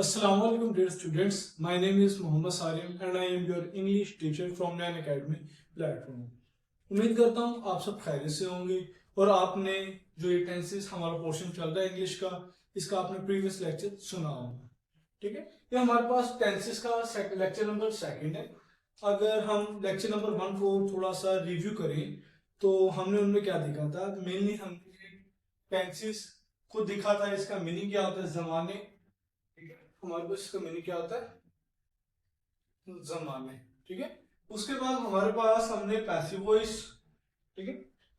Assalamu alaikum dear students. My name is Mohammad Salim and I am your English teacher from Nan Academy platform. उम्मीद करता हूँ आप सब खैरियत से होंगे और आपने जो ये टेंसेस हमारा पोर्शन चल रहा है इंग्लिश का, इसका आपने प्रीवियस लेक्चर सुना होगा। ठीक है, ये हमारे पास टेंसेस का लेक्चर नंबर 2 है। अगर हम लेक्चर नंबर 1 को थोड़ा सा रिव्यू करें तो हमने उनमें क्या देखा था। मेनली हमने टेंसेस को देखा था, इसका मीनिंग क्या होता है, जमाने। ठीक है, हमारे पास इसका मीनिंग क्या होता है, जमाने। ठीक है, उसके बाद हमारे पास हमने पैसिव वॉइस। ठीक है,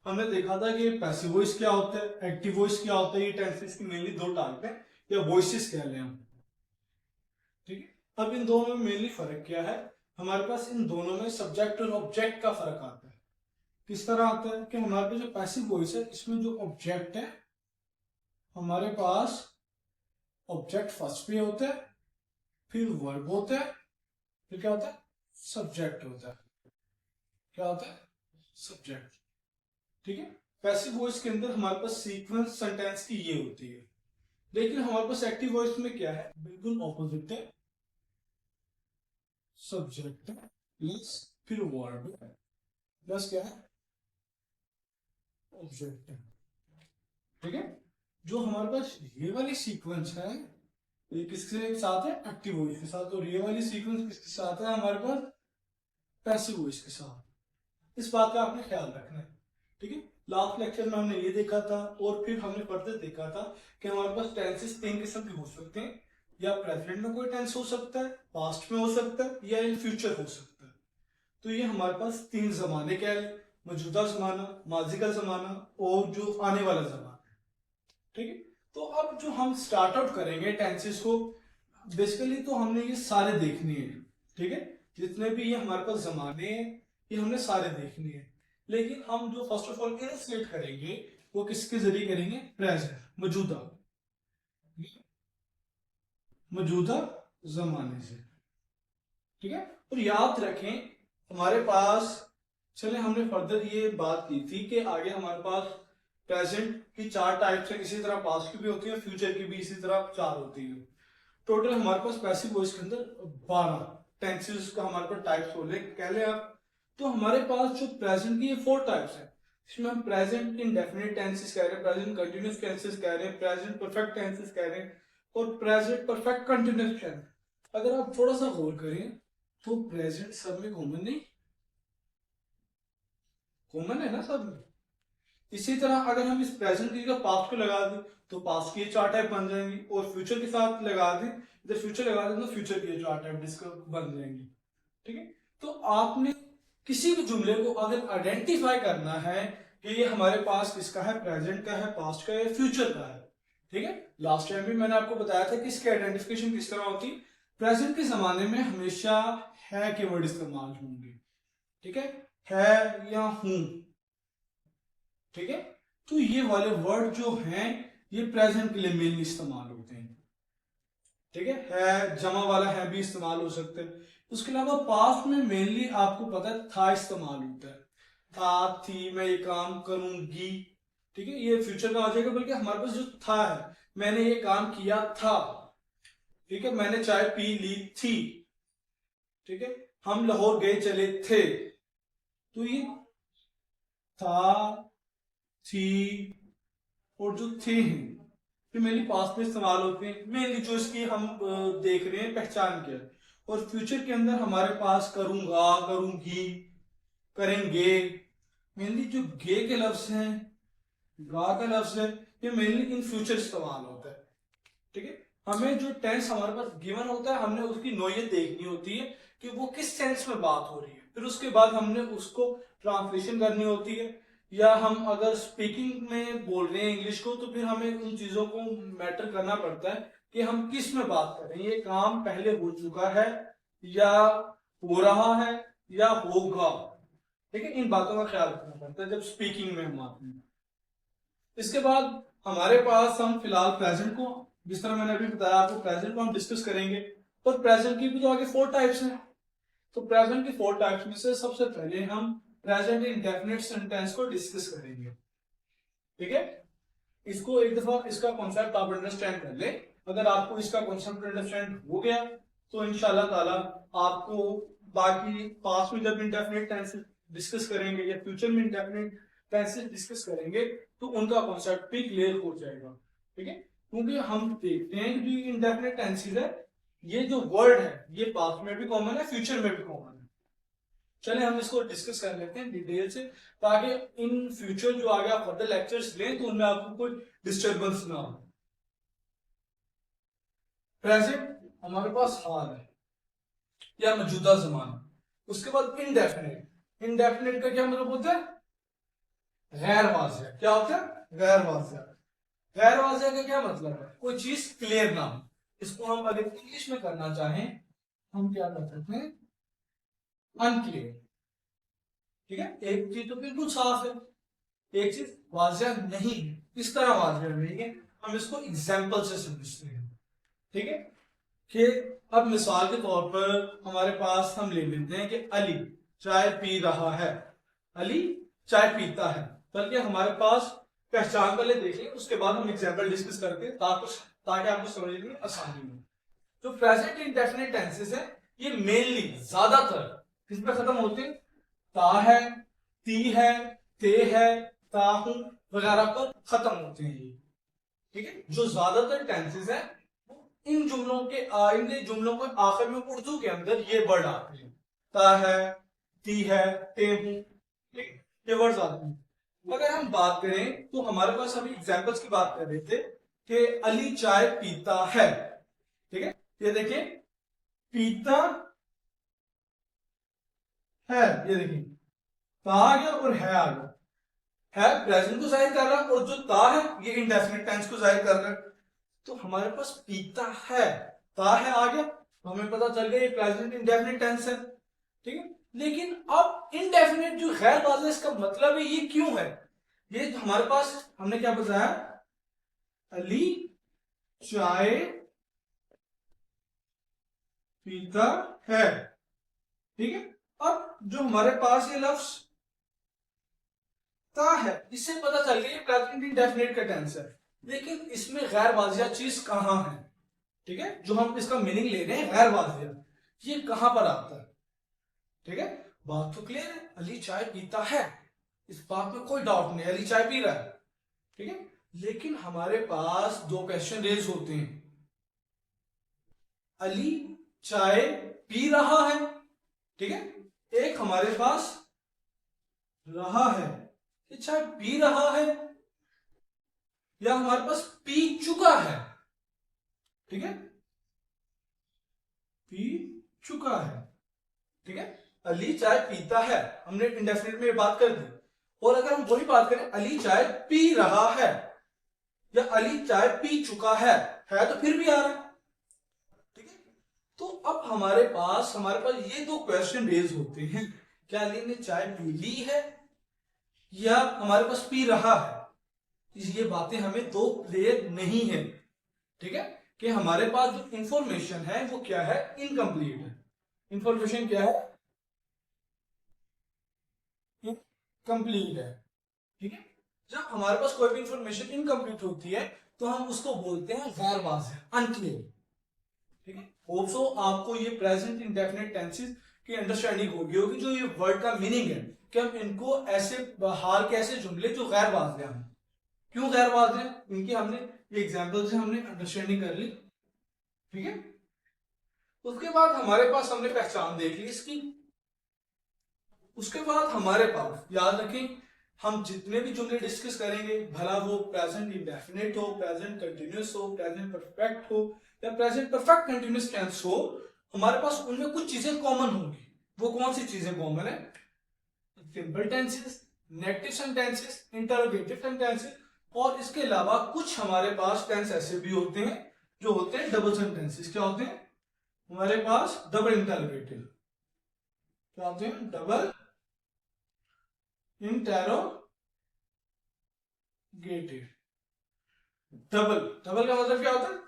हमने देखा था कि पैसिव वॉइस क्या होता है, एक्टिव वॉइस क्या होता है। ये टेंसेस की मेनली 2 टाइप है या वॉइसेस कह लें हम। ठीक है, अब इन दोनों में मेनली फर्क क्या है, हमारे पास इन दोनों में सब्जेक्ट और ऑब्जेक्ट का फर्क आता है। किस तरह आता है कि हमारे पास जो पैसिव वॉइस है इसमें जो ऑब्जेक्ट है, हमारे पास ऑब्जेक्ट फर्स्ट पे होता है, फिर वर्ब होता है, फिर क्या होता है, सब्जेक्ट होता है। क्या होता है, सब्जेक्ट। ठीक है, पैसिव वॉइस के अंदर हमारे पास सीक्वेंस सेंटेंस की ये होती है, लेकिन हमारे पास एक्टिव वॉइस में क्या है, बिल्कुल ऑपोजिट है। सब्जेक्ट प्लस फिर वर्ब प्लस क्या है, ऑब्जेक्ट है। ठीक है, जो हमारे पास ये वाली सीक्वेंस है ये किसके साथ है, एक्टिव वॉइस के साथ, और ये वाली सीक्वेंस किसके साथ है, हमारे पास पैसिव वॉइस के साथ। इस बात का आपने ख्याल रखना है। ठीक है, लास्ट लेक्चर में हमने ये देखा था और फिर हमने फर्दर देखा था कि हमारे पास टेंसेस 3 किस्म के हो सकते हैं। या प्रेजेंट में कोई टेंस हो सकता है, पास्ट में हो सकता है, या इन फ्यूचर हो सकता है। तो ये हमारे पास 3 जमाने क्या है, मौजूदा जमाना, माजी का जमाना और जो आने वाला जमाना। ठीक है, तो अब जो हम स्टार्ट आउट करेंगे टेंसेस को, बेसिकली तो हमने ये सारे देखने हैं। ठीक है, जितने भी ये हमारे पास जमाने हैं ये हमने सारे देखने हैं, लेकिन हम जो फर्स्ट ऑफ ऑल इलस्ट्रेट करेंगे वो किसके जरिए करेंगे, प्रेजेंट, मौजूदा, मौजूदा जमाने से। ठीक है, और याद रखें हमारे पास, चले हमने फर्दर ये बात की थी कि आगे हमारे पास प्रेजेंट की 4 टाइप्स है, इसी तरह पास्ट की भी होती है, फ्यूचर की भी इसी तरह 4 होती है। टोटल हमारे पास पैसिव वॉइस के अंदर 12 टेंसेस का हमारे पास टाइप्स हो कह ले आप। तो हमारे पास जो प्रेजेंट की ये 4 टाइप्स है, इसमें हम प्रेजेंट इंडेफिनिट टेंसेस कह रहे हैं, प्रेजेंट कंटिन्यूअस टेंसेस कह रहे हैं, प्रेजेंट परफेक्ट टेंसेस कह रहे हैं और प्रेजेंट परफेक्ट कंटिन्यूअस टेंस। अगर आप थोड़ा सा गौर करें तो प्रेजेंट सब में कॉमन नहीं, कॉमन है ना सब में। इसी तरह अगर हम इस प्रेजेंट की जगह पास्ट को लगा दें तो पास्ट की 4 टाइप बन जाएंगी, और फ्यूचर के साथ लगा दें, इधर फ्यूचर लगा दें तो फ्यूचर की 4 टाइप बन जाएंगी। ठीक है, तो आपने किसी भी जुमले को अगर आइडेंटिफाई करना है कि ये हमारे पास किसका है, प्रेजेंट का है, पास्ट का है, फ्यूचर का है। ठीक है, लास्ट टाइम भी मैंने आपको बताया था कि इसकी आइडेंटिफिकेशन किस तरह होती। प्रेजेंट के जमाने में हमेशा है के वर्ड इस्तेमाल होंगे। ठीक है या हूं। ठीक है, तो ये वाले वर्ड जो हैं ये प्रेजेंट के लिए मेनली इस्तेमाल होते हैं। ठीक है, जमा वाला है भी इस्तेमाल हो सकते हैं। उसके अलावा पास्ट में मेनली आपको पता है था इस्तेमाल होता है, था, थी, मैं ये काम करूंगी। ठीक है, ये फ्यूचर का आ जाएगा, बल्कि हमारे पास जो था है, मैंने ये काम किया था। ठीक है, मैंने चाय पी ली थी। ठीक है, हम लाहौर गए चले थे। तो ये था, थी और जो थे हैं ये मेनली पास्ट में इस्तेमाल होते हैं। मेनली जो इसकी हम देख रहे हैं पहचान क्या है। और फ्यूचर के अंदर हमारे पास करूंगा, करूंगी, करेंगे। मेनली जो गे के लफ्ज हैं, गा का लफ्ज है, ये मेनली इन फ्यूचर इस्तेमाल होता है। ठीक है, हमें जो टेंस हमारे पास गिवन होता है हमने उसकी नोयत देखनी होती है कि वो किस टेंस में बात हो रही है, फिर उसके बाद हमने उसको ट्रांसलेशन करनी होती है। या हम अगर स्पीकिंग में बोल रहे हैं इंग्लिश को तो फिर हमें उन चीजों को मैटर करना पड़ता है कि हम किस में बात कर रहे हैं, ये काम पहले हो चुका है या हो रहा है या होगा। ठीक है, इन बातों का ख्याल रखना पड़ता है जब स्पीकिंग में हम आते हैं। इसके बाद हमारे पास हम फिलहाल प्रेजेंट को, जिस तरह मैंने अभी बताया आपको, प्रेजेंट को हम डिस्कस करेंगे। और प्रेजेंट की भी तो आगे 4 टाइप्स हैं। तो प्रेजेंट की 4 टाइप्स में से सबसे पहले हम प्रेजेंट इंडेफिनिट सेंटेंस को डिस्कस करेंगे। ठीक है, इसको एक दफा इसका कॉन्सेप्ट आप अंडरस्टैंड कर ले अगर आपको इसका कॉन्सेप्ट अंडरस्टैंड हो गया तो इंशाल्लाह ताला आपको बाकी पास्ट में जब इंडेफिनिट टेंसेस डिस्कस करेंगे या फ्यूचर में इंडेफिनिट टेंसेस डिस्कस करेंगे तो उनका कॉन्सेप्ट भी क्लियर हो जाएगा। ठीक है, क्योंकि हम देखते हैं कि इंडेफिनिट टेंसेस है, ये जो वर्ड है ये पास्ट में भी कॉमन है, फ्यूचर में भी कॉमन है। चले हम इसको डिस्कस कर लेते हैं डिटेल से, ताकि इन फ्यूचर जो आगे आप फर्दर लेक्चर्स लें तो उनमें आपको कोई डिस्टर्बेंस ना हो। प्रेजेंट हमारे पास हाल है या मौजूदा जमाना। उसके बाद इनडेफिनिट, इनडेफिनिट का क्या मतलब होता है? गैर वाज़िह। क्या होता है? गैर वाज़िह। गैर वाज़िह का क्या मतलब है? कोई चीज क्लियर ना हो। इसको हम अगर इंग्लिश में करना चाहें हम क्या कर सकते हैं? अनक्लियर। ठीक है, एक चीज तो बिल्कुल साफ है, एक चीज वाज़िह नहीं है। किस तरह वाज़िह नहीं है? हम इसको एग्जाम्पल से समझते हैं। ठीक है, कि अब मिसाल के तौर पर हमारे पास हम ले लेते हैं कि अली चाय पी रहा है, अली चाय पीता है। बल्कि हमारे पास पहचान पहले देखें, उसके बाद हम एग्जाम्पल डिस्कस करते हैं ताकि आपको समझने में आसानी हो। जो प्रेजेंट इंडेफिनिट टेंसेस है ये मेनली ज्यादातर किस पे खत्म होते हैं? ता है, ती है, ते है, ता हूं वगैरह पर खत्म होते हैं ये। ठीक है, जो ज्यादातर टेंसेस है इन जुमलों के इन जुमलों को आखिर में उर्दू के अंदर ये वर्ड आते हैं, ता है, ती है, ते हूं। ठीक, ये वर्ड्स आते हैं। अगर हम बात करें तो हमारे पास अभी एग्जांपल्स की बात कर रहे थे कि अली चाय पीता है। ठीक है, ये देखिए पीता है, ये देखिए ता आ गया और है आ गया। है प्रेजेंट को जाहिर कर रहा है और जो ता है ये इंडेफिनिट टेंस को जाहिर कर रहा है। तो हमारे पास पीता है, ता है आ गया, तो हमें पता चल गया ये प्रेजेंट इंडेफिनिट टेंस है। ठीक है, लेकिन अब इनडेफिनिट जो गैर वाज़िह इसका मतलब है ये क्यों है? ये हमारे पास हमने क्या बताया? अली चाय पीता है। ठीक है, अब जो हमारे पास ये लफ्ज ता है इससे पता चल गया ये प्रेजेंट इंडेफिनिट का टेंस है, लेकिन इसमें गैर वाज़िह चीज कहां है? ठीक है, जो हम इसका मीनिंग ले रहे हैं गैर वाज़िह, ये कहां पर आता है? ठीक है, बात तो क्लियर है, अली चाय पीता है, इस बात में कोई डाउट नहीं, अली चाय पी रहा है। ठीक है, लेकिन हमारे पास दो क्वेश्चन रेज होते हैं। अली चाय पी रहा है, ठीक है, एक हमारे पास रहा है कि चाय पी रहा है, या हमारे पास पी चुका है। ठीक है, पी चुका है। ठीक है, अली चाय पीता है, हमने इंडेफिनिट में बात कर दी। और अगर हम वही बात करें अली चाय पी रहा है या अली चाय पी चुका है तो फिर भी आ रहा है। ठीक है, तो अब हमारे पास ये दो क्वेश्चन रेज होते हैं, क्या अली ने चाय पी ली है या हमारे पास पी रहा है? ये बातें हमें दो क्लियर नहीं है। ठीक है, कि हमारे पास जो इंफॉर्मेशन है वो क्या है? इनकम्प्लीट है। इंफॉर्मेशन क्या है? इनकम्प्लीट है। ठीक है, जब हमारे पास कोई भी इंफॉर्मेशन इनकम्प्लीट होती है तो हम उसको बोलते हैं गैर वाज़िह, अनक्लियर। ठीक है, होप सो आपको ये प्रेजेंट इंडेफिनिट टेंसेस की अंडरस्टैंडिंग होगी जो ये वर्ड का मीनिंग है कि हम इनको ऐसे हाल के ऐसे जुमले जो गैर वाज़िह हैं। क्यों गैर वाज़िह? इनकी हमने ये एग्जांपल से हमने अंडरस्टैंडिंग कर ली। ठीक है, उसके बाद हमारे पास हमने पहचान देख ली इसकी। उसके बाद हमारे पास याद रखें हम जितने भी जुमले डिस्कस करेंगे, भला वो प्रेजेंट इंडेफिनिट हो, प्रेजेंट कंटिन्यूअस हो, प्रेजेंट परफेक्ट हो या प्रेजेंट परफेक्ट कंटिन्यूअस टेंस हो, हमारे पास उनमें कुछ चीजें कॉमन होंगी। वो कौन सी चीजें कॉमन है? Simple tenses, negative sentences, interrogative sentences, और इसके अलावा कुछ हमारे पास टेंस ऐसे भी होते हैं जो होते हैं डबल सेंटेंसेस। क्या होते हैं हमारे पास? Double interrogative. क्या होते हैं? Double interrogative. डबल, डबल का मतलब क्या होता है?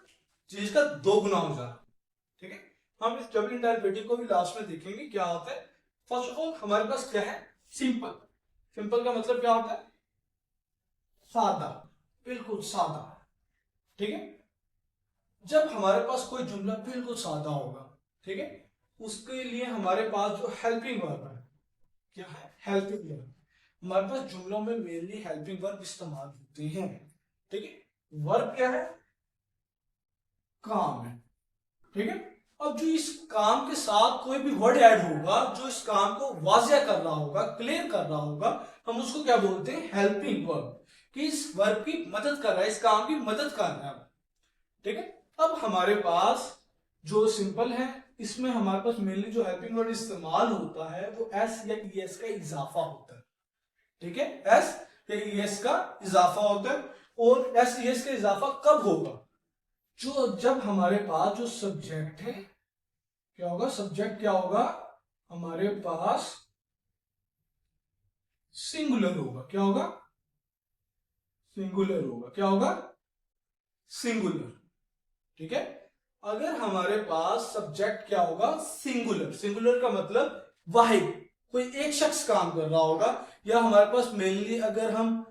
चीज का दो गुना हो जाना। ठीक है, हम इस डबल इंटरोगेटिव को भी लास्ट में देखेंगे क्या होता है। फर्स्ट ऑफ ऑल हमारे पास क्या है? सिंपल। सिंपल का मतलब क्या होता है? सादा, बिल्कुल सादा। ठीक है, जब हमारे पास कोई जुमला बिल्कुल सादा होगा, ठीक है, उसके लिए हमारे पास जो हेल्पिंग वर्ब है, क्या है, हेल्पिंग वर्ब। हमारे पास जुमलों में मेनली हेल्पिंग वर्ब इस्तेमाल होते हैं, ठीक है। वर्ब क्या है, काम है, ठीक है। अब जो इस काम के साथ कोई भी वर्ड ऐड होगा जो इस काम को वाज़िया कर रहा होगा, क्लियर कर रहा होगा, हम उसको क्या बोलते हैं, हेल्पिंग वर्ब, कि इस वर्ब की मदद कर रहा है, इस काम की मदद कर रहा है, ठीक है। अब हमारे पास जो सिंपल है, इसमें हमारे पास मेनली जो हेल्पिंग वर्ड इस्तेमाल होता है वो एस या ईएस का इजाफा होता है, ठीक है। एस या ईएस का इजाफा होता है। और एस ईएस का इजाफा कब होगा, जो जब हमारे पास जो सब्जेक्ट है, क्या होगा, सब्जेक्ट क्या होगा, हमारे पास सिंगुलर होगा, क्या होगा, सिंगुलर होगा, क्या होगा, सिंगुलर, ठीक है। अगर हमारे पास सब्जेक्ट क्या होगा, सिंगुलर, सिंगुलर का मतलब वाहिद, कोई एक शख्स काम कर रहा होगा, या हमारे पास मेनली अगर हम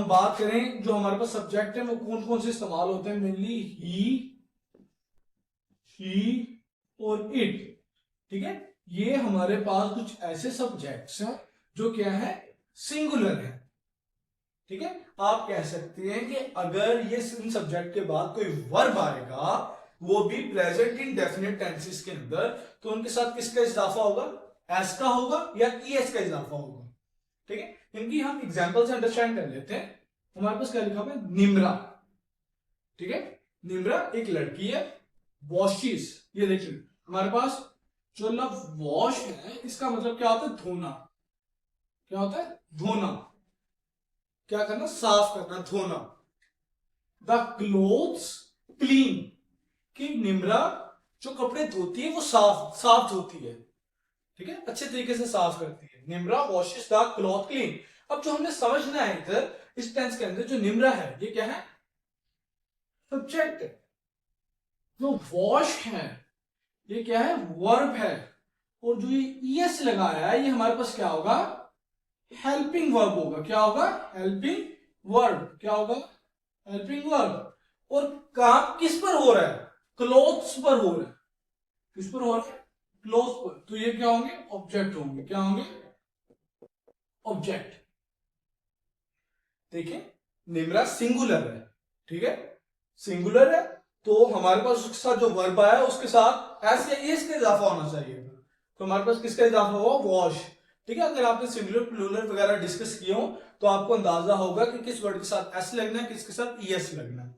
बात करें जो हमारे पास सब्जेक्ट है वो कौन कौन से इस्तेमाल होते हैं, मेनली ही, शी और इट, ठीक है। ये हमारे पास कुछ ऐसे सब्जेक्ट्स हैं जो क्या है, सिंगुलर है, ठीक है। आप कह सकते हैं कि अगर ये इन सब्जेक्ट के बाद कोई वर्ब आएगा, वो भी प्रेजेंट इन डेफिनेट टेंसेस के अंदर, तो उनके साथ किसका इजाफा होगा, एस का होगा या ईएस का इजाफा होगा, ठीक है। इनकी हम एग्जांपल से अंडरस्टैंड कर लेते हैं। हमारे पास क्या लिखा हुआ है, निम्रा, ठीक है, निम्रा एक लड़की है। वॉशिस, ये देखिए हमारे पास जो लफ्ज वॉश है इसका मतलब क्या होता है, धोना, क्या होता है, धोना, क्या करना, साफ करना, धोना। द क्लोथ्स क्लीन, कि निम्रा जो कपड़े धोती है वो साफ साफ धोती है, ठीक है, अच्छे तरीके से साफ करती है। Nimra washes the cloth clean. अब जो हमने समझना है इधर इस टेंस के अंदर, जो निम्रा है ये क्या है, सब्जेक्ट है। जो वॉश है ये क्या है, वर्ब है। और जो ये ईएस लगाया है ये हमारे पास क्या होगा, हेल्पिंग वर्ब होगा, क्या होगा, हेल्पिंग वर्ब, क्या होगा, हेल्पिंग वर्ब। और काम किस पर हो रहा है, क्लोथ्स पर हो रहा है, किस पर हो रहा है, क्लोथ पर, तो ये क्या होंगे, ऑब्जेक्ट होंगे, क्या होंगे, ऑब्जेक्ट। देखिए निम्रा सिंगुलर है, ठीक है, सिंगुलर है, तो हमारे पास उसके साथ जो वर्ब आया उसके साथ एस या एस का इजाफा होना चाहिए, तो हमारे पास किसका इजाफा हुआ, वॉश, ठीक है। अगर आपने सिंगुलर प्लूरल वगैरह डिस्कस किए हो तो आपको अंदाजा होगा कि किस वर्ड के साथ एस लगना है, किसके साथ ईएस लगना है।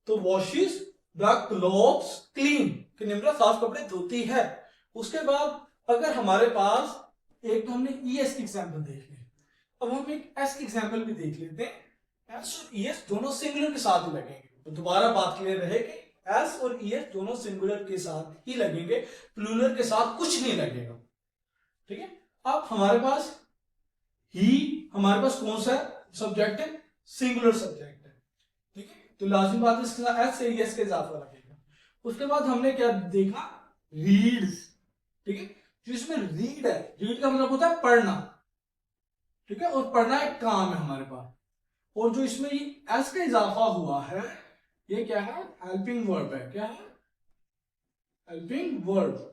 तो वॉशिस द क्लॉथ्स क्लीन, कि निम्रा साफ कपड़े धोती है। उसके बाद अगर हमारे पास, एक तो हमने ईएस की एग्जांपल देख ली, अब हम एक एस की एग्जांपल भी देख लेते हैं। एस और ईएस दोनों सिंगुलर के साथ ही लगेंगे, तो दोबारा बात क्लियर रहेगी, एस और ईएस दोनों सिंगुलर के साथ ही लगेंगे, प्लूरल के साथ कुछ नहीं लगेगा, ठीक है। अब हमारे पास ही, हमारे पास कौन सा सब्जेक्ट है, सिंगुलर सब्जेक्ट है, ठीक है, तो लाजमी बात है इसके साथ एस से ईएस का इजाफा लगेगा। उसके बाद हमने क्या देखा, रीड्स, ठीक है, जो इसमें रीड है, रीड का मतलब होता है पढ़ना, ठीक है, और पढ़ना एक काम है हमारे पास। और जो इसमें ये एस का इजाफा हुआ है ये क्या है, हेल्पिंग वर्ब है, क्या है, हेल्पिंग वर्ब।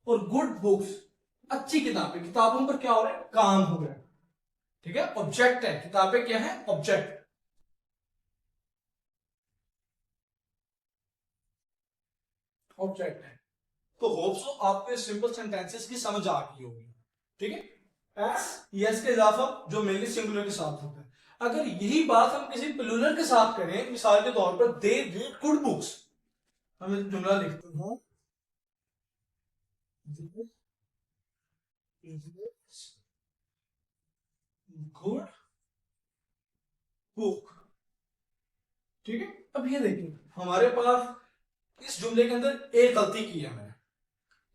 और गुड बुक्स, अच्छी किताबें, किताबों पर क्या हो रहा है, काम हो रहा है, ठीक है, ऑब्जेक्ट है, किताबें क्या है, ऑब्जेक्ट, ऑब्जेक्ट है। तो होप सो आपको सिंपल सेंटेंसेस की समझ आ गई होगी, ठीक है। एस यस का इजाफा जो मेनली सिंगुलर के साथ होता है। अगर यही बात हम किसी प्लूरल के साथ करें, मिसाल के तौर पर दे रीड गुड बुक्स, हम एक जुमला लिखते हैं, गुड बुक, ठीक है। अब ये देखिए हमारे पास इस जुमले के अंदर एक गलती की है मैंने,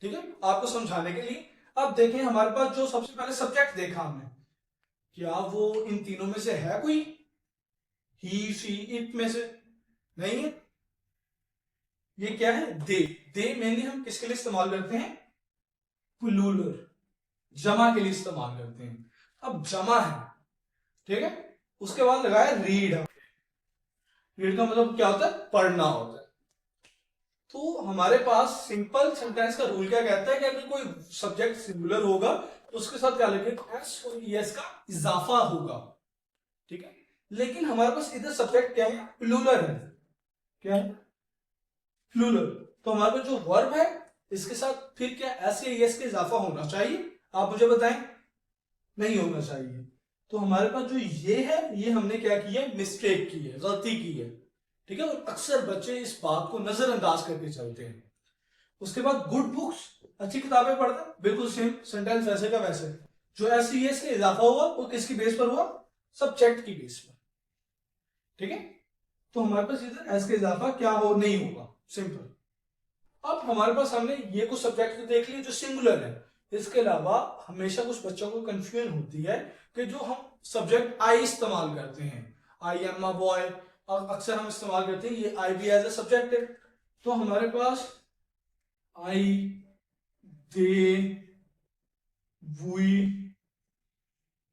ठीक है, आपको समझाने के लिए। अब देखें हमारे पास जो सबसे पहले सब्जेक्ट देखा हमने, क्या वो इन तीनों में से है कोई, ही शी इट में से, नहीं है। ये क्या है, दे मेनली हम किसके लिए इस्तेमाल करते हैं, प्लूरल, जमा के लिए इस्तेमाल करते हैं। अब जमा है, ठीक है, उसके बाद लगाया रीड, रीड का मतलब क्या होता है, पढ़ना होता है, तो हमारे पास सिंपल सेंटेंस का रूल क्या कहता है कि अगर कोई सब्जेक्ट सिंगुलर होगा तो उसके साथ क्या लगेगा, एस और ईएस का इजाफा होगा, ठीक है। लेकिन हमारे पास इधर सब्जेक्ट क्या है, प्लूरल है। क्या है, प्लूरल। तो हमारे पास जो वर्ब है इसके साथ फिर क्या एस या ईएस का इजाफा होना चाहिए, आप मुझे बताएं, नहीं होना चाहिए। तो हमारे पास जो ये है, ये हमने क्या किया है, मिस्टेक की है, गलती की है, ठीक है। और अक्सर बच्चे इस बात को नजरअंदाज करके चलते हैं। उसके बाद गुड बुक्स, अच्छी किताबें पढ़ते हैं, बिल्कुल सेम सेंटेंस वैसे का वैसे। जो एस सी एस का इजाफा हुआ वो किसकी बेस पर हुआ, सब्जेक्ट की बेस पर, ठीक है। तो हमारे पास इधर एस का इजाफा क्या हो, नहीं होगा, सिंपल। अब हमारे पास हमने ये कुछ सब्जेक्ट तो देख लिए जो सिंगुलर है। इसके अलावा हमेशा कुछ बच्चों को कंफ्यूजन होती है कि जो हम सब्जेक्ट आई इस्तेमाल करते हैं, आई एम अ बॉय, और अक्सर हम इस्तेमाल करते हैं, ये आई भी एज ए सब्जेक्ट है। तो हमारे पास आई, दे, वी,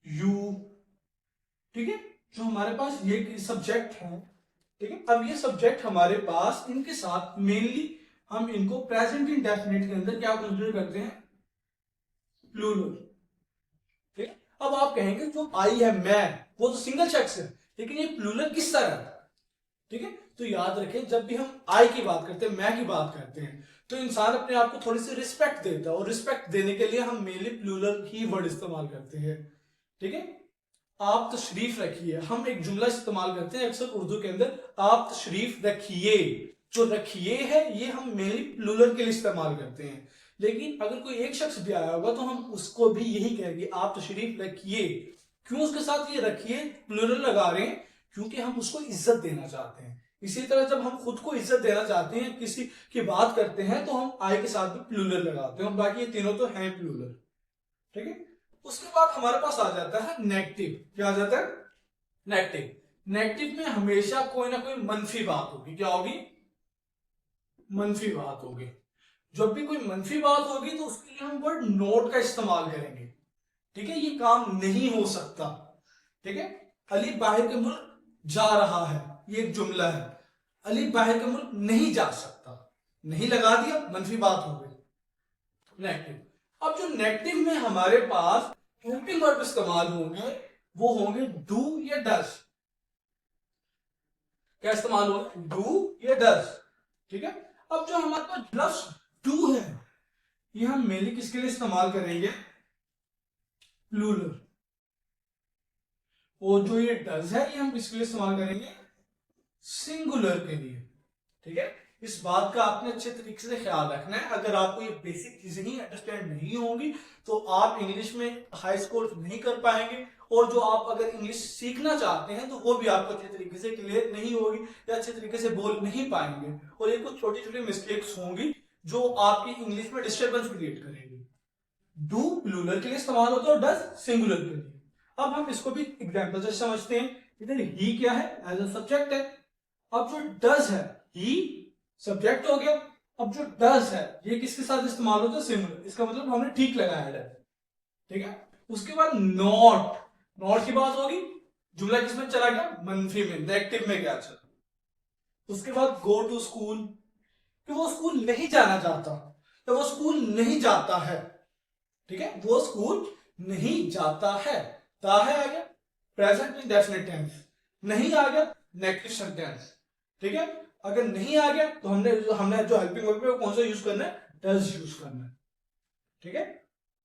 यू, ठीक है, जो हमारे पास ये सब्जेक्ट है, ठीक है। अब ये सब्जेक्ट हमारे पास, इनके साथ मेनली हम इनको प्रेजेंट इंडेफिनिट के अंदर क्या कंसीडर करते हैं, प्लूरल, ठीक है। अब आप कहेंगे जो आई है, मैं, वो तो सिंगल शख्स है, लेकिन ये प्लूरल किस तरह है, ठीक है। तो याद रखें, जब भी हम आई की बात करते हैं, मैं की बात करते हैं, तो इंसान अपने आप को थोड़ी सी रिस्पेक्ट देता है, और रिस्पेक्ट देने के लिए हम मेनली प्लूरल ही वर्ड इस्तेमाल करते हैं, ठीक है। आप तशरीफ रखिए, हम एक जुमला इस्तेमाल करते हैं अक्सर उर्दू के अंदर, आप तशरीफ रखिए। जो रखिए है ये हम मेनली प्लूरल के लिए इस्तेमाल करते हैं। लेकिन अगर कोई एक शख्स भी आया होगा तो हम उसको भी यही कहेंगे, आप तशरीफ रखिए। क्यों उसके साथ ये रखिए प्लूरल लगा रहे हैं, क्योंकि हम उसको इज्जत देना चाहते हैं। इसी तरह जब हम खुद को इज्जत देना चाहते हैं, किसी की बात करते हैं, तो हम आई के साथ भी प्लूरल लगाते हैं, और बाकी ये तीनों तो हैं प्लूरल, ठीक है। उसके बाद हमारे पास आ जाता है नेगेटिव। क्या आ जाता है, नेगेटिव। नेगेटिव में हमेशा कोई ना कोई मनफी बात होगी। क्या होगी, मनफी बात होगी। जब भी कोई मनफी बात होगी तो उसके लिए हम वर्ड नोट का इस्तेमाल करेंगे, ठीक है। ये काम नहीं हो सकता, ठीक है। अली बाहर के मुल्क जा रहा है, ये एक जुमला है। अली बाहर के मुल्क नहीं जा सकता, नहीं लगा दिया, मनफी बात हो गई, नेगेटिव। अब जो नेगेटिव में हमारे पास हेल्पिंग वर्ब इस्तेमाल होंगे, वो होंगे डू या डज। क्या इस्तेमाल होगा, डू या डज, ठीक है। अब जो हमारे पास प्लस डू है, ये हम मेनली किसके लिए इस्तेमाल करेंगे, प्लूरल। और जो ये डज है ये हम किसके लिए इस्तेमाल करेंगे, सिंगुलर के लिए, ठीक है। इस बात का आपने अच्छे तरीके से ख्याल रखना है। अगर आपको ये बेसिक चीजें ही अंडरस्टैंड नहीं होंगी तो आप इंग्लिश में हाई स्कोर नहीं कर पाएंगे, और जो आप अगर इंग्लिश सीखना चाहते हैं तो वो भी आपको अच्छे तरीके से क्लियर नहीं होगी, या अच्छे तरीके से बोल नहीं पाएंगे, और ये कुछ छोटी छोटी मिस्टेक्स होंगी जो आपकी इंग्लिश में डिस्टर्बेंस क्रिएट करेंगी। डू प्लूरल के लिए इस्तेमाल होता है और डज सिंगुलर के लिए। अब हम इसको भी एग्जाम्पल से समझते हैं। इधर ही क्या है, एज अ सब्जेक्ट है। अब जो डज है, ही सब्जेक्ट हो गया। अब जो डज है ये किसके साथ इस्तेमाल होता है, सिंगुलर। इसका मतलब हमने ठीक लगाया है, ठीक है। उसके बाद नॉट, नॉट की बात होगी, जुमला किसमें चला गया, मनफी में, नेगेटिव में गया चला। उसके बाद गो टू स्कूल, कि वो स्कूल नहीं जाना चाहता, तो वो स्कूल नहीं जाता है, ठीक है। वो स्कूल नहीं जाता है, ता है आ गया प्रेजेंट इंडेफिनिट टेंस, नहीं आ गया नेगेटिव सेंटेंस, ठीक है। अगर नहीं आ गया तो हमने जो हेल्पिंग वर्ब है कौन सा यूज करना है, डज यूज करना है, ठीक है।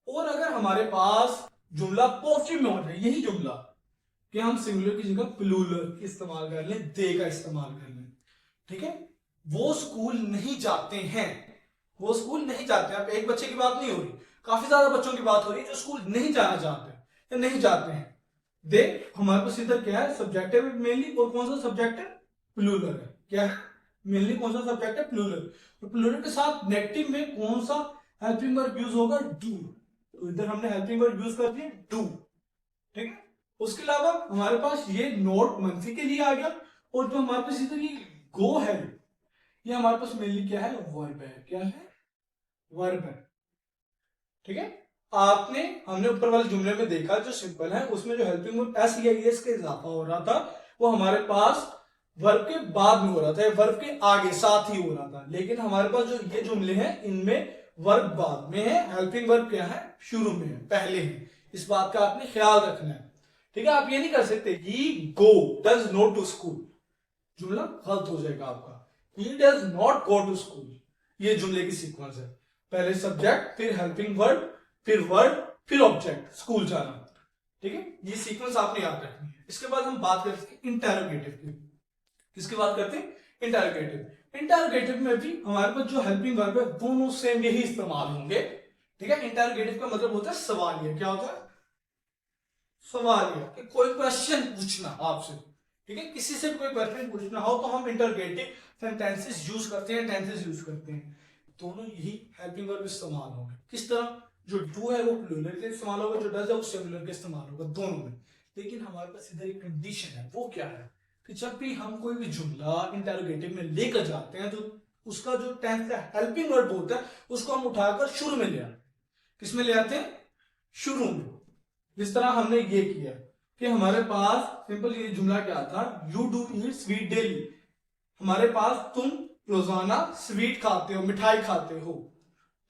और अगर हमारे पास जुमला पॉजिटिव में हो जाए, यही जुमला कि हम सिंगुलर की जगह प्लूरल इस्तेमाल कर लें, दे का इस्तेमाल कर लें, ठीक है। वो स्कूल नहीं जाते हैं, वो स्कूल नहीं जाते हैं। अब एक बच्चे की बात नहीं हो रही, काफी ज्यादा बच्चों की बात हो रही है जो स्कूल नहीं जाना चाहते या नहीं जाते हैं। दे हमारे पास इधर क्या है, सब्जेक्ट है मेनली, और कौन सा सब्जेक्ट है, प्लूरल है। क्या है, मेनली कौन सा सब्जेक्ट है, प्लूरल। तो प्लूरल के साथ नेगेटिव में कौन सा हेल्पिंग वर्ब यूज होगा, डू। तो इधर हमने हेल्पिंग वर्ब यूज कर दिया, डू, ठीक है। उसके अलावा हमारे पास ये नोट मनफी के लिए आ गया, और जो हमारे पास इधर ये गो है, ये हमारे पास मेनली क्या है, वर्ब है। क्या है, वर्ब है, ठीक है। हमने ऊपर वाले जुमले में देखा जो सिंपल है, उसमें जो हेल्पिंग वर्ब एस या एस का इजाफा हो रहा था, वो हमारे पास वर्ब के बाद में हो रहा था, वर्ब के आगे साथ ही हो रहा था। लेकिन हमारे पास जो ये जुमले हैं इनमें वर्ब बाद में है, हेल्पिंग वर्ब क्या है, शुरू में है, पहले है। इस बात का आपने ख्याल रखना है, ठीक है। आप ये नहीं कर सकते he go does not to school, जुमला गलत हो जाएगा आपका। He does not go to school, ये जुमले की सीक्वेंस है, पहले सब्जेक्ट, फिर हेल्पिंग वर्ब, फिर ऑब्जेक्ट, स्कूल जाना, ठीक है। ये सीक्वेंस आपने याद रखनी है। इसके बाद हम बात करते हैं इंटेरोगेटिव की। किसकी बात करते हैं, इंटेरोगेटिव। इंटेरोगेटिव में भी हमारे पास जो हेल्पिंग वर्ब है दोनों सेम यही इस्तेमाल होंगे, ठीक है। इंटेरोगेटिव का मतलब होता है सवालिया, क्या होता है, सवालिया, कि कोई क्वेश्चन पूछना आपसे, ठीक है। किसी से कोई क्वेश्चन पूछना हो तो हम इंटरोगेटिव सेंटेंसेस यूज करते हैं, टेंसेस यूज करते हैं। दोनों यही हेल्पिंग वर्ब इस्तेमाल होंगे। किस तरह, जो डू है वो प्लूरल के इस्तेमाल होगा, जो डज है वो सिंगुलर के इस्तेमाल होगा, दोनों में। लेकिन हमारे पास इधर एक कंडीशन है, वो क्या है कि जब भी हम कोई भी जुमला इंटरोगेटिव में लेकर जाते हैं तो उसका जो टेंस है हेल्पिंग वर्ब होता है उसको हम उठाकर शुरू में ले आते हैं। किसमें ले आते हैं, शुरू में। जिस तरह हमने ये किया कि हमारे पास सिंपल ये जुमला क्या था, you do eat sweet daily, हमारे पास तुम रोजाना स्वीट खाते हो, मिठाई खाते हो,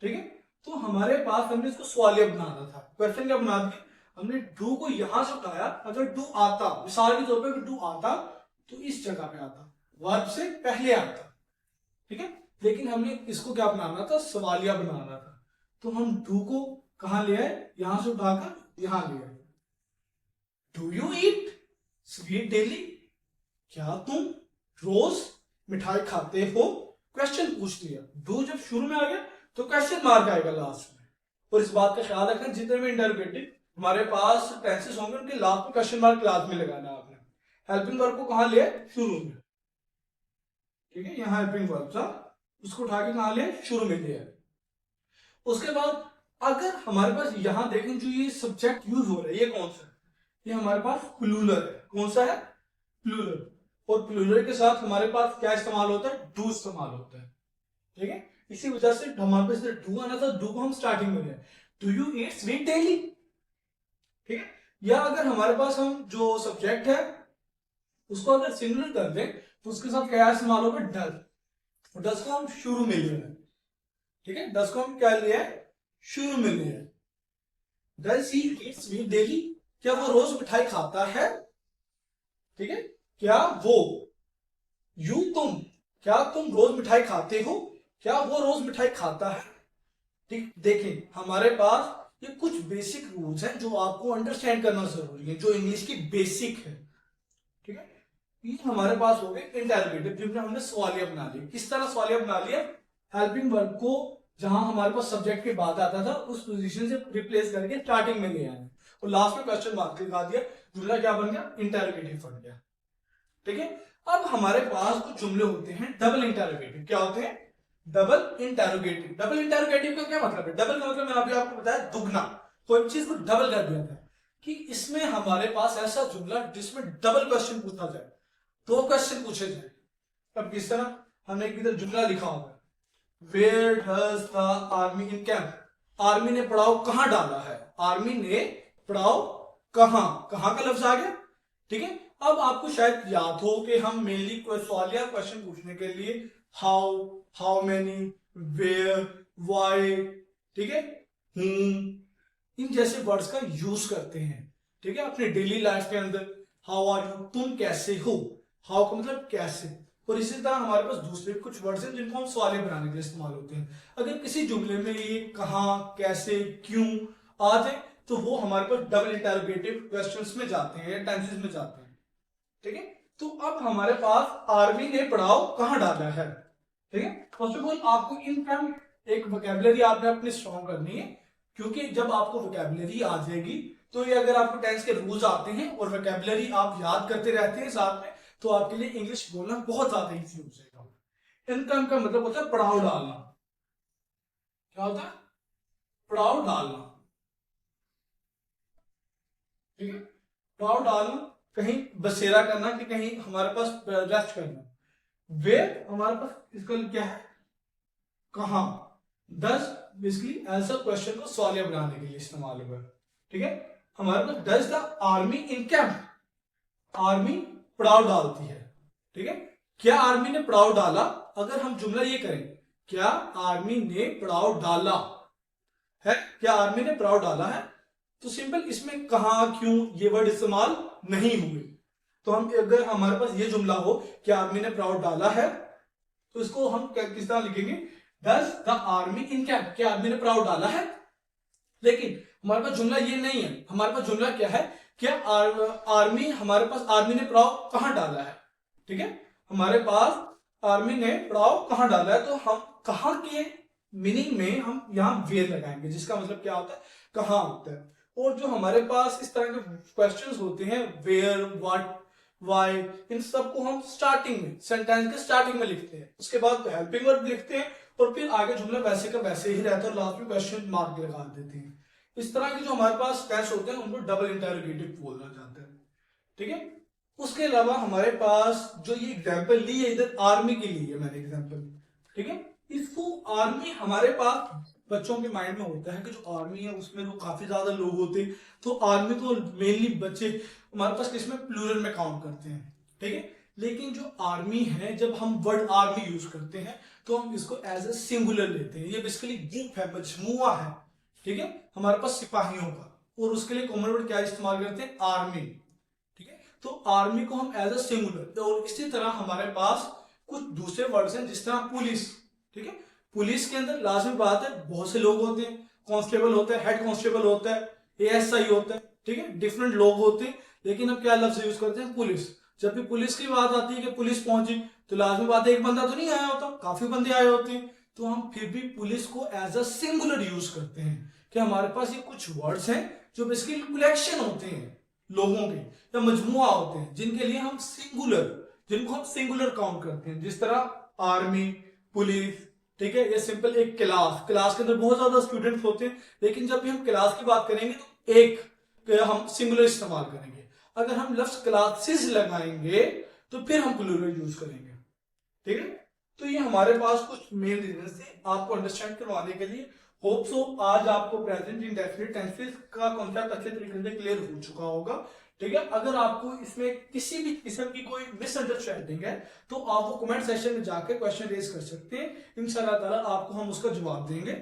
ठीक है। तो हमारे पास हमने इसको सवालिया बनाना था, क्वेश्चन क्या बना दिया हमने, डू को यहां से उठाया। अगर डू आता, मिसाल के तौर पर डू आता तो इस जगह पे आता, वर्ब से पहले आता, ठीक है। लेकिन हमने इसको क्या बनाना था, सवालिया बनाना था। तो हम डू को कहां ले आए, यहां से उठाकर यहां ले आए। Do you eat sweet daily, क्या तुम रोज मिठाई खाते हो, क्वेश्चन पूछ लिया। डू जब शुरू में आ गया तो क्वेश्चन मार्क आएगा लास्ट में। और इस बात का ख्याल रखना, जितने भी इंटरोगेटिव हमारे पास टेंसेस होंगे उनके लास्ट में क्वेश्चन मार्क लास्ट में लगाना आपने। हेल्पिंग वर्ब को कहां ले, शुरू में, ठीक है। यहां हेल्पिंग वर्ब था, उसको उठा के कहां ले, शुरू में ले आए। उसके बाद अगर हमारे पास यहां देखें जो ये सब्जेक्ट यूज हो रहा है, ये कौन सा है, ये हमारे पास प्लूरल है। कौन सा है, प्लूरल। और प्लूरल के साथ हमारे पास क्या इस्तेमाल होता है, डू इस्तेमाल होता है, ठीक है। इसी वजह से हमारे पास डू आना था, डू को हम स्टार्टिंग में लिया, do you eat sweet daily, ठीक है। या अगर हमारे पास हम जो सब्जेक्ट है उसको अगर सिंगुलर कर दें तो उसके साथ क्या इस्तेमाल होगा, डज। डज को हम शुरू में लिया है, ठीक है। डज को हम क्या लिया है, शुरू में लिया है। Does he eat sweet daily, क्या वो रोज मिठाई खाता है, ठीक है। क्या वो, यू तुम, क्या तुम रोज मिठाई खाते हो, क्या वो रोज मिठाई खाता है, ठीक। देखें हमारे पास ये कुछ बेसिक रूल्स हैं जो आपको अंडरस्टैंड करना जरूरी है, जो इंग्लिश की बेसिक है, ठीक है। ये हमारे पास हो गए इंटरोगेटिव, जिनमें हमने सवालिया बना लिया। किस तरह सवालिया बना लिया, हेल्पिंग वर्ब को जहां हमारे पास सब्जेक्ट के बाद आता था उस पोजीशन से रिप्लेस करके स्टार्टिंग में ले आए और लास्ट में क्वेश्चन मार्क लगा दिया, जुमला क्या बन गया, इंटरोगेटिव बन गया, ठीक है। अब हमारे पास कुछ जुमले होते हैं डबल इंटरोगेटिव। क्या होते हैं, डबल इंटरोगेटिव। डबल इंटरोगेटिव का क्या मतलब है, डबल का मतलब मैंने अभी आपको बताया दुगना, कोई चीज को डबल कर दिया था, कि इसमें हमारे पास ऐसा जुमला जिसमें डबल क्वेश्चन पूछा जाए, दो क्वेश्चन पूछे जाए। अब किस तरह, हमने एक इधर जुमला लिखा होगा, where does the army in camp, army ने पड़ाव कहां डाला है, आर्मी ने पड़ाव कहां, कहां का लफ्ज आ गया, ठीक है। अब आपको शायद याद हो कि हम मेनली कोई सवालिया क्वेश्चन पूछने के लिए how, how many, where, why, ठीक है, इन जैसे वर्ड्स का यूज करते हैं, ठीक है, अपने डेली लाइफ के अंदर। हाउ आर यू, तुम कैसे हो, हाउ का मतलब कैसे। और इसी तरह हमारे पास दूसरे कुछ वर्ड्स हैं जिनको हम सवालिया बनाने के लिए इस्तेमाल होते हैं। अगर किसी जुमले में ये कहां, कैसे, क्यों आ जाए तो वो हमारे पास डबल इंटरोगेटिव क्वेश्चंस में जाते हैं या टेंसेस में जाते हैं, ठीक है। तो अब हमारे पास आर्मी ने पड़ाव कहां डाला है, ठीक है। फर्स्ट ऑफ ऑल आपको इनकम एक वोकैबुलरी आपने अपनी स्ट्रॉन्ग करनी है, क्योंकि जब आपको वोकैबुलरी आ जाएगी तो ये अगर आपको टेंस के रूल्स आते हैं और वोकैबुलरी आप याद करते रहते हैं साथ में, तो आपके लिए इंग्लिश बोलना बहुत ज्यादा इजी हो जाएगा। इनकम का मतलब होता है पड़ाव डालना। क्या होता है, पड़ाव डालना, ठीक है। पड़ाव डालना, कहीं बसेरा करना, कि कहीं हमारे पास रेस्ट करना। वे हमारे पास इसका क्या है, कहां। डज बेसिकली ऐसा क्वेश्चन को सवालिया बनाने के लिए इस्तेमाल हुआ, ठीक है। हमारे पास does the army in camp, army पड़ाव डालती है, ठीक है। क्या आर्मी ने पड़ाव डाला, अगर हम जुमला ये करें क्या आर्मी ने पड़ाव डाला है, क्या आर्मी ने पड़ाव डाला है, तो सिंपल इसमें कहां क्यों ये वर्ड इस्तेमाल नहीं हुए। तो हम अगर हमारे पास ये जुमला हो कि आर्मी ने पड़ाव डाला है, तो इसको हम किस तरह लिखेंगे, does the army in camp, क्या आर्मी ने पड़ाव डाला है। लेकिन हमारे पास जुमला ये नहीं है, हमारे पास जुमला क्या है, क्या आर्मी, हमारे पास आर्मी ने पड़ाव कहां डाला है। ठीक है, हमारे पास आर्मी ने पड़ाव कहां डाला है, तो हम कहां के मीनिंग में हम यहां वेयर लगाएंगे, जिसका मतलब क्या होता है, कहां होता है। और जो हमारे पास इस तरह के क्वेश्चंस होते हैं, वेयर, व्हाट, वाई, इन सबको हम स्टार्टिंग में, सेंटेंस के स्टार्टिंग में लिखते हैं, उसके बाद हेल्पिंग वर्ब लिखते हैं, और फिर आगे जुमला वैसे का वैसे ही रहता है, लास्ट में क्वेश्चन मार्क लगा देते हैं। इस तरह के जो हमारे पास टेंस होते हैं उनको डबल इंटरोगेटिव बोला जाता है। ठीक है, उसके अलावा हमारे पास जो ये एग्जांपल ली है, इधर आर्मी के लिए मैंने एग्जांपल, ठीक है, इसको आर्मी हमारे पास बच्चों के माइंड में होता है कि जो आर्मी है उसमें तो काफी ज्यादा लोग होते हैं, तो आर्मी को मेनली बच्चे हमारे पास किसमें, प्लूरल में काउंट करते हैं। ठीक है, लेकिन जो आर्मी है, जब हम वर्ड आर्मी यूज करते हैं तो हम इसको एज ए सिंगुलर लेते हैं, ये बेसिकली ग्रुप है, मजमुआ है। ठीक है, हमारे पास सिपाहियों का, और उसके लिए कॉमन वर्ड क्या इस्तेमाल करते हैं, आर्मी। ठीक है, तो आर्मी को हम एज ए सिंगुलर, और इसी तरह हमारे पास कुछ दूसरे वर्ड्स हैं, जिस तरह पुलिस। ठीक है, पुलिस के अंदर लाजमी बात है बहुत से लोग होते हैं, कांस्टेबल होता है, हेड कांस्टेबल होता है, एएसआई होता है, ठीक है, डिफरेंट लोग होते हैं, लेकिन हम क्या लफ्ज यूज करते हैं, पुलिस। जब भी पुलिस की बात आती है कि पुलिस पहुंची, तो लाजमी बात है एक बंदा तो नहीं आया होता, काफी बंदे आए होते हैं, तो हम फिर भी पुलिस को एज अ सिंगुलर यूज करते हैं कि हमारे पास ये कुछ वर्ड्स हैं जो बेसिकली कलेक्शन होते हैं लोगों के या मजमुआ होते हैं, जिनके लिए हम सिंगुलर, जिनको हम सिंगुलर काउंट करते हैं, जिस तरह आर्मी, पुलिस। ठीक है, ये सिंपल एक क्लास, क्लास के अंदर बहुत ज्यादा स्टूडेंट्स होते हैं, लेकिन जब भी हम क्लास की बात करेंगे तो एक हम सिंगुलर इस्तेमाल करेंगे। अगर हम लफ्ज क्लासेस लगाएंगे तो फिर हम प्लूरल यूज करेंगे। ठीक है, तो ये हमारे पास कुछ मेन रीजन थे आपको अंडरस्टैंड करवाने के लिए। होप सो आज आपको प्रेजेंट इंडेफिनिट टेंसेस का कॉन्सेप्ट अच्छे तरीके से क्लियर हो चुका होगा। ठीक है, अगर आपको इसमें किसी भी किस्म की कोई मिसअंडरस्टैंडिंग है तो आप वो कमेंट सेक्शन में जाकर क्वेश्चन रेज कर सकते हैं, इंशाल्लाह ताला आपको हम उसका जवाब देंगे।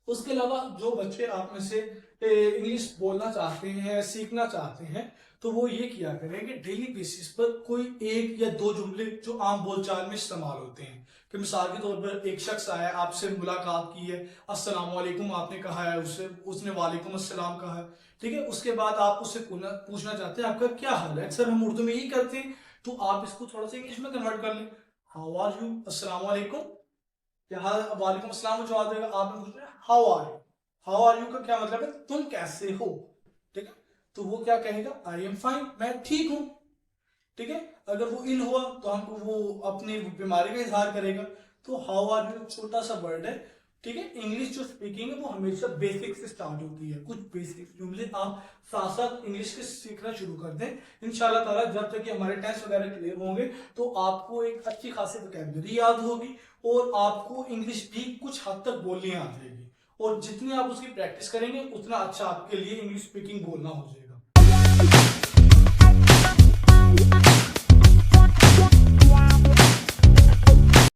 उसके अलावा जो बच्चे आप में से इंग्लिश बोलना चाहते हैं, सीखना चाहते हैं, तो वो ये किया करें कि डेली बेसिस पर कोई एक या दो जुमले जो आम बोलचाल में इस्तेमाल होते हैं, कि मिसाल के तौर पर एक शख्स आया, आपसे मुलाकात की है, अस्सलाम वालेकुम आपने कहा है, उसने वालेकुम अस्सलाम कहा है। ठीक है, उसके बाद आप उससे पूछना चाहते हैं आपका क्या हाल है, अक्सर हम उर्दू में यही करते हैं, तो आप इसको थोड़ा सा इंग्लिश में कन्वर्ट कर लें, हाउ आर यू, अस्सलाम वालेकुम, वालेकुम अस्सलाम में जवाब देगा, आपने पूछना how are you, how are you का क्या मतलब है, तुम कैसे हो। ठीक है, तो वो क्या कहेगा, आई एम फाइन, मैं ठीक हूं। ठीक है, अगर वो इल हुआ तो हमको वो अपनी बीमारी का इजहार करेगा, तो हाउ आर यू छोटा सा वर्ड है। ठीक है, इंग्लिश जो स्पीकिंग है वो हमेशा बेसिक से स्टार्ट होती है, कुछ बेसिक जुमले आप साथ साथ इंग्लिश के सीखना शुरू कर दें, इंशाल्लाह ताला जब तक कि हमारे टेस्ट वगैरह क्लियर होंगे तो आपको एक अच्छी खासी वोकैबुलरी याद होगी, और आपको इंग्लिश भी कुछ हद तक बोलनी आ जाएगी, और जितनी आप उसकी प्रैक्टिस करेंगे उतना अच्छा आपके लिए इंग्लिश स्पीकिंग बोलना हो जाएगा।